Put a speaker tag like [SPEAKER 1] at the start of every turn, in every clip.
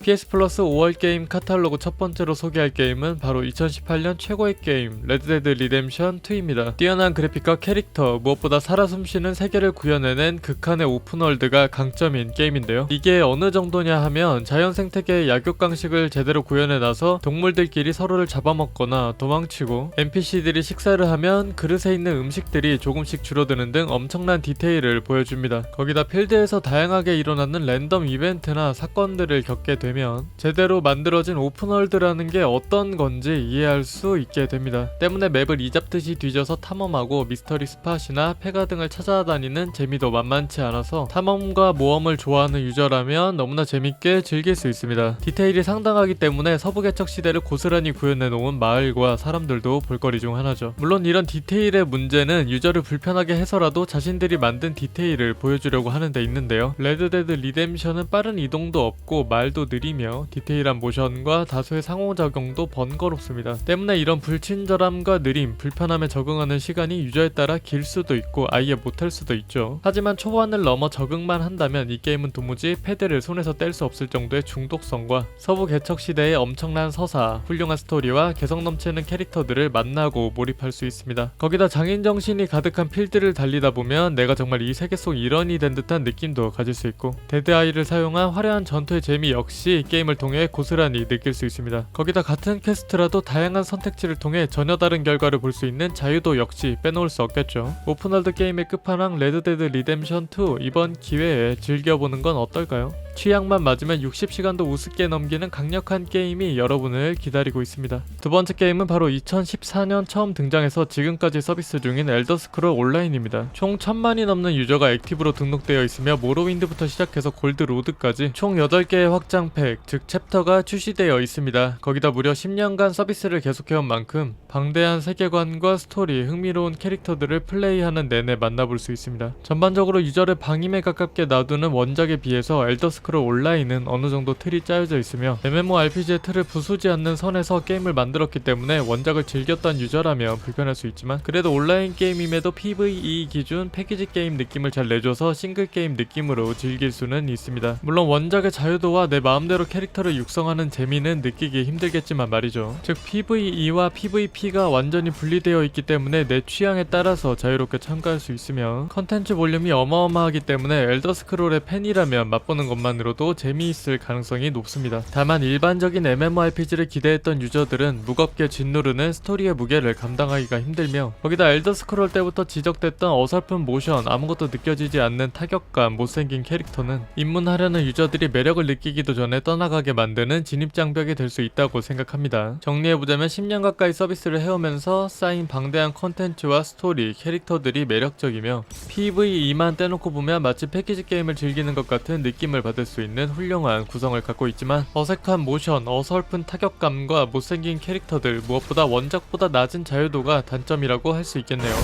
[SPEAKER 1] PS 플러스 5월 게임 카탈로그 첫 번째로 소개할 게임은 바로 2018년 최고의 게임 레드데드 리뎀션 2입니다. 뛰어난 그래픽과 캐릭터, 무엇보다 살아 숨쉬는 세계를 구현해낸 극한의 오픈월드가 강점인 게임인데요. 이게 어느 정도냐 하면 자연 생태계의 약육강식을 제대로 구현해놔서 동물들끼리 서로를 잡아먹거나 도망치고 NPC들이 식사를 하면 그릇에 있는 음식들이 조금씩 줄어드는 등 엄청난 디테일을 보여줍니다. 거기다 필드에서 다양하게 일어나는 랜덤 이벤트나 사건들을 겪게 되면 제대로 만들어진 오픈월드라는 게 어떤 건지 이해할 수 있게 됩니다. 때문에 맵을 이잡듯이 뒤져서 탐험하고 미스터리 스팟이나 폐가 등을 찾아다니는 재미도 만만치 않아서 탐험과 모험을 좋아하는 유저라면 너무나 재밌게 즐길 수 있습니다. 디테일이 상당하기 때문에 서부개척 시대를 고스란히 구현해놓은 마을과 사람들도 볼거리 중 하나죠. 물론 이런 디테일의 문제는 유저를 불편하게 해서라도 자신들이 만든 디테일을 보여주려고 하는 데 있는데요. 레드데드 리뎀션은 빠른 이동도 없고 말도 느리며 디테일한 모션과 다수의 상호작용도 번거롭습니다. 때문에 이런 불친절함과 느림, 불편함에 적응하는 시간이 유저에 따라 길 수도 있고 아예 못할 수도 있죠. 하지만 초반을 넘어 적응만 한다면 이 게임은 도무지 패드를 손에서 뗄 수 없을 정도의 중독성과 서부 개척 시대의 엄청난 서사, 훌륭한 스토리와 개성 넘치는 캐릭터들을 만나고 몰입할 수 있습니다. 거기다 장인 정신이 가득한 필드를 달리다 보면 내가 정말 이 세계 속 일원이 된 듯한 느낌도 가질 수 있고 데드아이를 사용한 화려한 전투의 재미 역시 게임을 통해 고스란히 느낄 수 있습니다. 거기다 같은 퀘스트라도 다양한 선택지를 통해 전혀 다른 결과를 볼 수 있는 자유도 역시 빼놓을 수 없겠죠. 오픈월드 게임의 끝판왕 레드데드 리뎀션 2 이번 기회에 즐겨보는 건 어떨까요? 취향만 맞으면 60시간도 우습게 넘기는 강력한 게임이 여러분을 기다리고 있습니다. 두 번째 게임은 바로 2014년 처음 등장해서 지금까지 서비스 중인 엘더스크롤 온라인입니다. 총 1000만이 넘는 유저가 액티브로 등록되어 있으며 모로윈드부터 시작해서 골드로드까지 총 8개의 확장팩, 즉 챕터가 출시되어 있습니다. 거기다 무려 10년간 서비스를 계속해온 만큼 방대한 세계관과 스토리, 흥미로운 캐릭터들을 플레이하는 내내 만나볼 수 있습니다. 전반적으로 유저를 방임에 가깝게 놔두는 원작에 비해서 엘더스크롤 온라인은 어느 정도 틀이 짜여져 있으며 MMORPG의 틀을 부수지 않는 선에서 게임을 만들었기 때문에 원작을 즐겼던 유저라면 불편할 수 있지만 그래도 온라인 게임임에도 PVE 기준 패키지 게임 느낌을 잘 내줘서 싱글 게임 느낌으로 즐길 수는 있습니다. 물론 원작의 자유도와 내 마음대로 캐릭터를 육성하는 재미는 느끼기 힘들겠지만 말이죠. 즉 PVE와 PVP가 완전히 분리되어 있기 때문에 내 취향에 따라서 자유롭게 참가할 수 있으며 컨텐츠 볼륨이 어마어마하기 때문에 엘더스크롤의 팬이라면 맛보는 것만으로도 재미있을 가능성이 높습니다. 다만 일반적인 MMORPG를 기대했던 유저들은 무겁게 짓누르는 스토리의 무게를 감당하기가 힘들며 거기다 엘더스크롤 때부터 지적됐던 어설픈 모션, 아무것도 느껴지지 않는 타격감, 못생긴 캐릭터는 입문하려는 유저들이 매력을 느끼기도 전에 떠나가게 만드는 진입장벽이 될 수 있다고 생각합니다. 정리해보자면 10년 가까이 서비스를 해오면서 쌓인 방대한 컨텐츠와 스토리, 캐릭터들이 매력적이며 PVE만 떼놓고 보면 마치 패키지 게임을 즐기는 것 같은 느낌을 받을 수 있는 훌륭한 구성을 갖고 있지만 어색한 모션, 어설픈 타격감과 못생긴 캐릭터들, 무엇보다 원작보다 낮은 자유도가 단점이라고 할 수 있겠네요.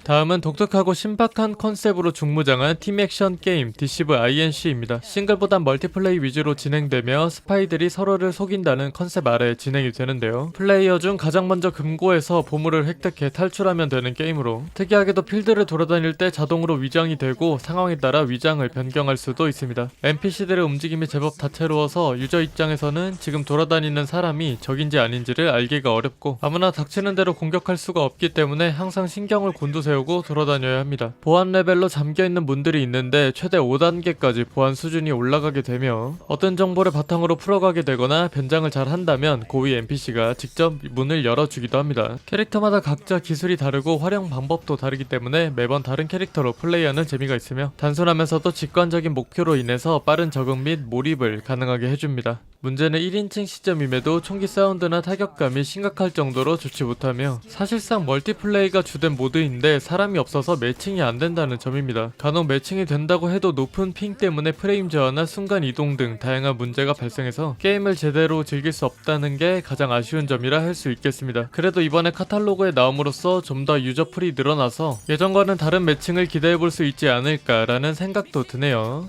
[SPEAKER 1] 다음은 독특하고 신박한 컨셉으로 중무장한 팀 액션 게임 디시브 INC입니다. 싱글보단 멀티플레이 위주로 진행되며 스파이들이 서로를 속인다는 컨셉 아래 진행이 되는데요. 플레이어 중 가장 먼저 금고에서 보물을 획득해 탈출하면 되는 게임으로 특이하게도 필드를 돌아다닐 때 자동으로 위장이 되고 상황에 따라 위장을 변경할 수도 있습니다. NPC들의 움직임이 제법 다채로워서 유저 입장에서는 지금 돌아다니는 사람이 적인지 아닌지를 알기가 어렵고 아무나 닥치는 대로 공격할 수가 없기 때문에 항상 신경을 곤두세우고 돌아다녀야 합니다. 보안 레벨로 잠겨있는 문들이 있는데 최대 5단계까지 보안 수준이 올라가게 되며 어떤 정보를 바탕으로 풀어가게 되거나 변장을 잘 한다면 고위 NPC가 직접 문을 열어주기도 합니다. 캐릭터마다 각자 기술이 다르고 활용 방법도 다르기 때문에 매번 다른 캐릭터로 플레이하는 재미가 있으며 단순하면서도 직관적인 목표로 인해서 빠른 적응 및 몰입을 가능하게 해줍니다. 문제는 1인칭 시점임에도 총기 사운드나 타격감이 심각할 정도로 좋지 못하며 사실상 멀티플레이가 주된 모드인데 사람이 없어서 매칭이 안 된다는 점입니다. 간혹 매칭이 된다고 해도 높은 핑 때문에 프레임 저하나 순간 이동 등 다양한 문제가 발생해서 게임을 제대로 즐길 수 없다는 게 가장 아쉬운 점이라 할 수 있겠습니다. 그래도 이번에 카탈로그에 나옴으로써 좀 더 유저풀이 늘어나서 예전과는 다른 매칭을 기대해볼 수 있지 않을까라는 생각도 드네요.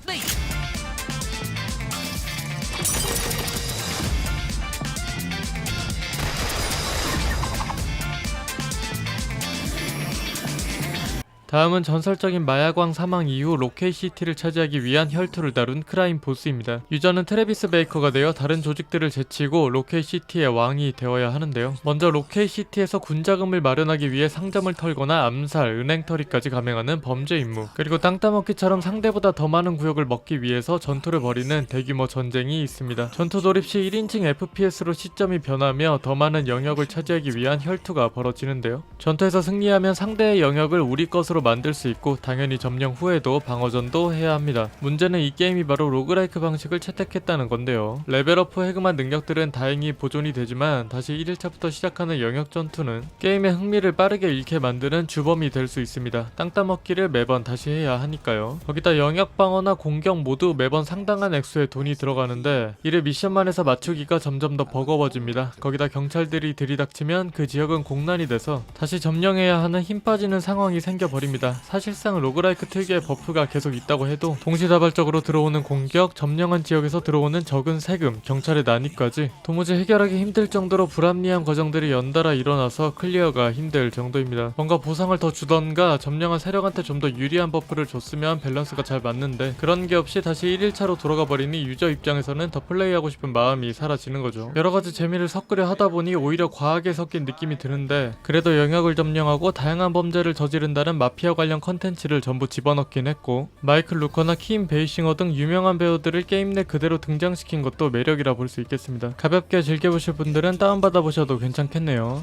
[SPEAKER 1] 다음은 전설적인 마야광 사망 이후 로케이시티를 차지하기 위한 혈투를 다룬 크라임 보스입니다. 유저는 트래비스 베이커가 되어 다른 조직들을 제치고 로케이시티의 왕이 되어야 하는데요. 먼저 로케이시티에서 군자금을 마련하기 위해 상점을 털거나 암살, 은행털이까지 감행하는 범죄 임무, 그리고 땅 따먹기처럼 상대보다 더 많은 구역을 먹기 위해서 전투를 벌이는 대규모 전쟁이 있습니다. 전투 돌입 시 1인칭 FPS로 시점이 변하며 더 많은 영역을 차지하기 위한 혈투가 벌어지는데요. 전투에서 승리하면 상대의 영역을 우리 것으로 만들 수 있고 당연히 점령 후에도 방어전도 해야 합니다. 문제는 이 게임이 바로 로그라이크 방식을 채택했다는 건데요. 레벨업 후 해금한 능력들은 다행히 보존이 되지만 다시 1일차부터 시작하는 영역 전투는 게임의 흥미를 빠르게 잃게 만드는 주범이 될 수 있습니다. 땅 따먹기를 매번 다시 해야 하니까요. 거기다 영역 방어나 공격 모두 매번 상당한 액수의 돈이 들어가는데 이를 미션만 해서 맞추기가 점점 더 버거워집니다. 거기다 경찰들이 들이닥치면 그 지역은 공난이 돼서 다시 점령해야 하는 힘 빠지는 상황이 생겨버립니다. 사실상 로그라이크 특유의 버프가 계속 있다고 해도 동시다발적으로 들어오는 공격, 점령한 지역에서 들어오는 적은 세금, 경찰의 난입까지 도무지 해결하기 힘들 정도로 불합리한 과정들이 연달아 일어나서 클리어가 힘들 정도입니다. 뭔가 보상을 더 주던가 점령한 세력한테 좀 더 유리한 버프를 줬으면 밸런스가 잘 맞는데 그런 게 없이 다시 1일차로 돌아가 버리니 유저 입장에서는 더 플레이하고 싶은 마음이 사라지는 거죠. 여러가지 재미를 섞으려 하다 보니 오히려 과하게 섞인 느낌이 드는데 그래도 영역을 점령하고 다양한 범죄를 저지른다는 마피아 관련 컨텐츠를 전부 집어넣긴 했고 마이클 루커나 킴 베이싱어 등 유명한 배우들을 게임 내 그대로 등장시킨 것도 매력이라 볼 수 있겠습니다. 가볍게 즐겨보실 분들은 다운받아 보셔도 괜찮겠네요.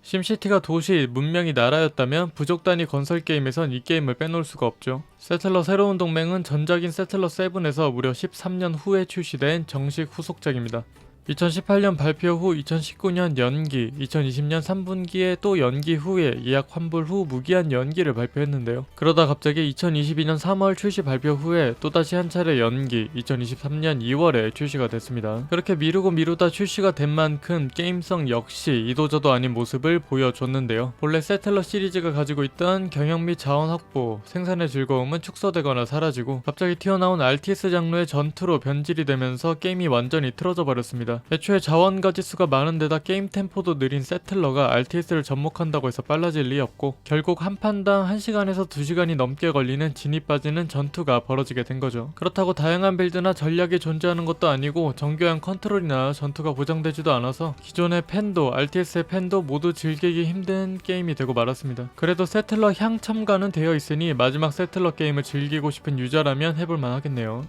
[SPEAKER 1] 심시티가 도시, 문명이 나라였다면 부족 단위 건설 게임에선 이 게임을 빼놓을 수가 없죠. 세틀러 새로운 동맹은 전작인 세틀러 7에서 무려 13년 후에 출시된 정식 후속작입니다. 2018년 발표 후 2019년 연기, 2020년 3분기에 또 연기 후에 예약 환불 후 무기한 연기를 발표했는데요. 그러다 갑자기 2022년 3월 출시 발표 후에 또다시 한 차례 연기, 2023년 2월에 출시가 됐습니다. 그렇게 미루고 미루다 출시가 된 만큼 게임성 역시 이도저도 아닌 모습을 보여줬는데요. 본래 세틀러 시리즈가 가지고 있던 경영 및 자원 확보, 생산의 즐거움은 축소되거나 사라지고 갑자기 튀어나온 RTS 장르의 전투로 변질이 되면서 게임이 완전히 틀어져 버렸습니다. 애초에 자원 가짓수가 많은데다 게임 템포도 느린 세틀러가 RTS를 접목한다고 해서 빨라질 리 없고 결국 한 판당 1시간에서 2시간이 넘게 걸리는 진이 빠지는 전투가 벌어지게 된 거죠. 그렇다고 다양한 빌드나 전략이 존재하는 것도 아니고 정교한 컨트롤이나 전투가 보장되지도 않아서 기존의 팬도 RTS의 팬도 모두 즐기기 힘든 게임이 되고 말았습니다. 그래도 세틀러 향 첨가는 되어 있으니 마지막 세틀러 게임을 즐기고 싶은 유저라면 해볼만 하겠네요.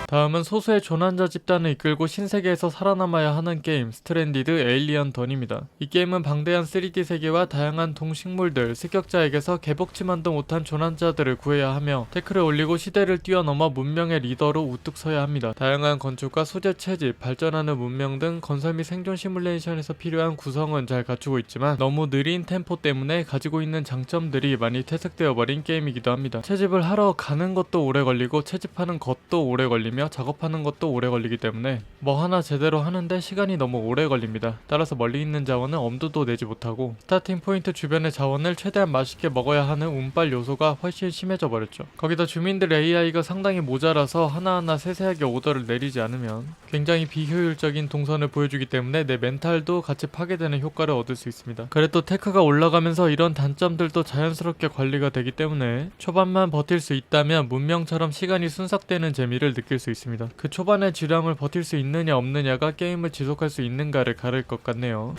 [SPEAKER 1] 다음은 소수의 조난자 집단을 이끌고 신세계에서 살아남아야 하는 게임 스트랜디드 에일리언 던입니다. 이 게임은 방대한 3D 세계와 다양한 동식물들, 습격자에게서 개복치만도 못한 조난자들을 구해야 하며 태클을 올리고 시대를 뛰어넘어 문명의 리더로 우뚝 서야 합니다. 다양한 건축과 소재 채집, 발전하는 문명 등 건설 및 생존 시뮬레이션에서 필요한 구성은 잘 갖추고 있지만 너무 느린 템포 때문에 가지고 있는 장점들이 많이 퇴색되어 버린 게임이기도 합니다. 채집을 하러 가는 것도 오래 걸리고 채집하는 것도 오래 걸리며 작업하는 것도 오래 걸리기 때문에 뭐 하나 제대로 하는데 시간이 너무 오래 걸립니다. 따라서 멀리 있는 자원은 엄두도 내지 못하고 스타팅 포인트 주변의 자원을 최대한 맛있게 먹어야 하는 운빨 요소가 훨씬 심해져 버렸죠. 거기다 주민들 AI가 상당히 모자라서 하나하나 세세하게 오더를 내리지 않으면 굉장히 비효율적인 동선을 보여주기 때문에 내 멘탈도 같이 파괴되는 효과를 얻을 수 있습니다. 그래도 테크가 올라가면서 이런 단점들도 자연스럽게 관리가 되기 때문에 초반만 버틸 수 있다면 문명처럼 시간이 순삭되는 재미를 느낄 수 있습니다. 그 초반의 지람을 버틸 수 있느냐 없느냐가 게임을 지속할 수 있는가를 가를 것 같네요.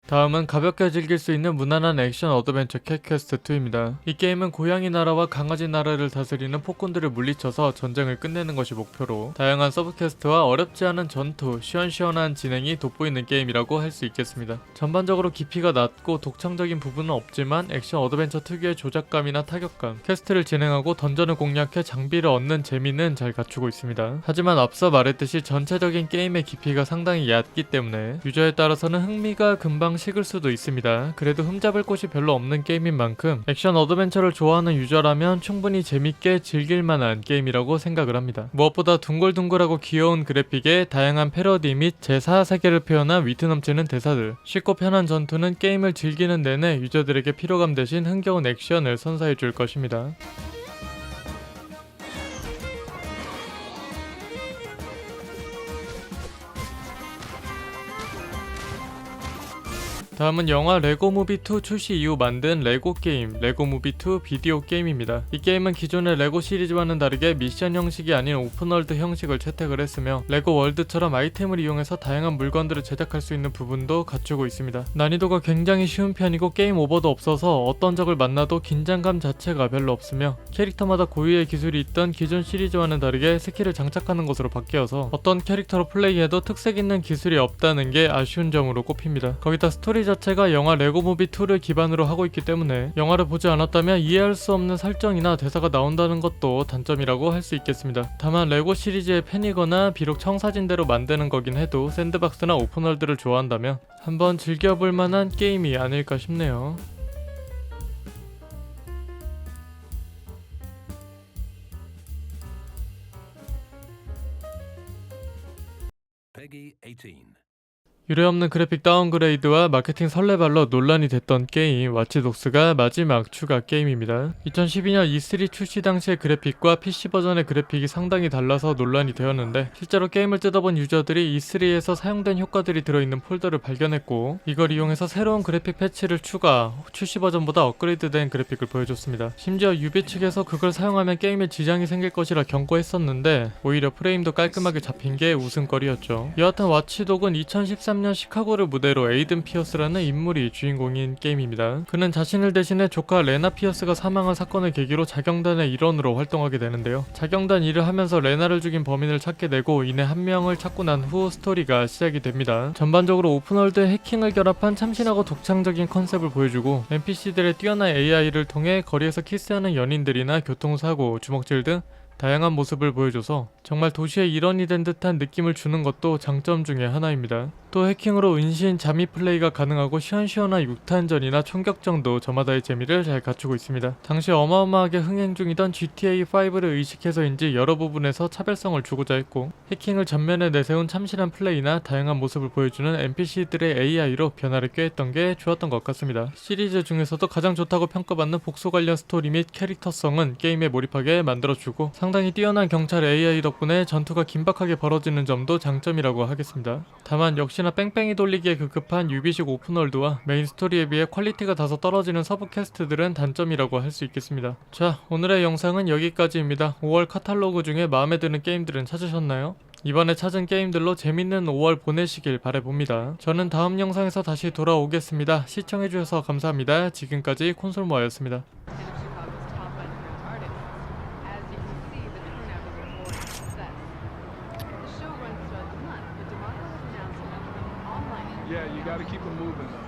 [SPEAKER 1] 다음은 가볍게 즐길 수 있는 무난한 액션 어드벤처 캣퀘스트 2입니다. 이 게임은 고양이 나라와 강아지 나라를 다스리는 폭군들을 물리쳐서 전쟁을 끝내는 것이 목표로 다양한 서브퀘스트와 어렵지 않은 전투, 시원시원한 진행이 돋보이는 게임이라고 할 수 있겠습니다. 전반적으로 깊이가 낮고 독창적인 부분은 없지만 액션 어드벤처 특유의 조작감이나 타격감, 퀘스트를 진행하고 던전을 공략해 장비를 얻는 재미는 잘 갖추고 있습니다. 하지만 앞서 말했듯이 전체적인 게임의 깊이가 상당히 얕기 때문에 유저에 따라서는 흥미가 금방 식을 수도 있습니다. 그래도 흠잡을 곳이 별로 없는 게임인 만큼 액션 어드벤처를 좋아하는 유저라면 충분히 재밌게 즐길만한 게임이라고 생각을 합니다. 무엇보다 둥글둥글하고 귀여운 그래픽에 다양한 패러디 및 제4 세계를 표현한 위트 넘치는 대사들, 쉽고 편한 전투는 게임을 즐기는 내내 유저들에게 피로감 대신 흥겨운 액션을 선사해 줄 것입니다. 다음은 영화 레고 무비 2 출시 이후 만든 레고 게임 레고 무비 2 비디오 게임입니다. 이 게임은 기존의 레고 시리즈와는 다르게 미션 형식이 아닌 오픈월드 형식을 채택을 했으며 레고 월드처럼 아이템을 이용해서 다양한 물건들을 제작할 수 있는 부분도 갖추고 있습니다. 난이도가 굉장히 쉬운 편이고 게임 오버도 없어서 어떤 적을 만나도 긴장감 자체가 별로 없으며 캐릭터마다 고유의 기술이 있던 기존 시리즈와는 다르게 스킬을 장착하는 것으로 바뀌어서 어떤 캐릭터로 플레이해도 특색 있는 기술이 없다는 게 아쉬운 점으로 꼽힙니다. 거기다 스토리 자체가 영화 레고 무비 2를 기반으로 하고 있기 때문에 영화를 보지 않았다면 이해할 수 없는 설정이나 대사가 나온다는 것도 단점이라고 할 수 있겠습니다. 다만 레고 시리즈의 팬이거나 비록 청사진대로 만드는 거긴 해도 샌드박스나 오픈월드를 좋아한다면 한번 즐겨볼 만한 게임이 아닐까 싶네요.
[SPEAKER 2] Peggy 18.
[SPEAKER 1] 유례없는 그래픽 다운그레이드와 마케팅 설레발로 논란이 됐던 게임 와치독스가 마지막 추가 게임입니다. 2012년 E3 출시 당시의 그래픽과 PC 버전의 그래픽이 상당히 달라서 논란이 되었는데 실제로 게임을 뜯어본 유저들이 E3에서 사용된 효과들이 들어있는 폴더를 발견했고 이걸 이용해서 새로운 그래픽 패치를 추가, 출시 버전보다 업그레이드된 그래픽을 보여줬습니다. 심지어 유비 측에서 그걸 사용하면 게임에 지장이 생길 것이라 경고했었는데 오히려 프레임도 깔끔하게 잡힌 게 웃음거리였죠. 여하튼 와치독은 2013년 시카고를 무대로 에이든 피어스라는 인물이 주인공인 게임입니다. 그는 자신을 대신해 조카 레나 피어스가 사망한 사건을 계기로 자경단의 일원으로 활동하게 되는데요. 자경단 일을 하면서 레나를 죽인 범인을 찾게 되고 이내 한 명을 찾고 난 후 스토리가 시작이 됩니다. 전반적으로 오픈월드 해킹을 결합한 참신하고 독창적인 컨셉을 보여주고 NPC들의 뛰어난 AI를 통해 거리에서 키스하는 연인들이나 교통사고, 주먹질 등 다양한 모습을 보여줘서 정말 도시의 일원이 된 듯한 느낌을 주는 것도 장점 중에 하나입니다. 또 해킹으로 은신, 잠입 플레이가 가능하고 시원시원한 육탄전이나 총격전도 저마다의 재미를 잘 갖추고 있습니다. 당시 어마어마하게 흥행 중이던 GTA5를 의식해서인지 여러 부분에서 차별성을 주고자 했고 해킹을 전면에 내세운 참신한 플레이나 다양한 모습을 보여주는 NPC들의 AI로 변화를 꾀했던 게 좋았던 것 같습니다. 시리즈 중에서도 가장 좋다고 평가받는 복수 관련 스토리 및 캐릭터성은 게임에 몰입하게 만들어주고 상당히 뛰어난 경찰 AI 덕분에 전투가 긴박하게 벌어지는 점도 장점이라고 하겠습니다. 다만 역시나 뺑뺑이 돌리기에 급급한 유비식 오픈월드와 메인 스토리에 비해 퀄리티가 다소 떨어지는 서브 퀘스트들은 단점이라고 할 수 있겠습니다. 자, 오늘의 영상은 여기까지입니다. 5월 카탈로그 중에 마음에 드는 게임들은 찾으셨나요? 이번에 찾은 게임들로 재밌는 5월 보내시길 바라봅니다. 저는 다음 영상에서 다시 돌아오겠습니다. 시청해주셔서 감사합니다. 지금까지 콘솔모아였습니다.
[SPEAKER 3] Yeah, you gotta keep them moving.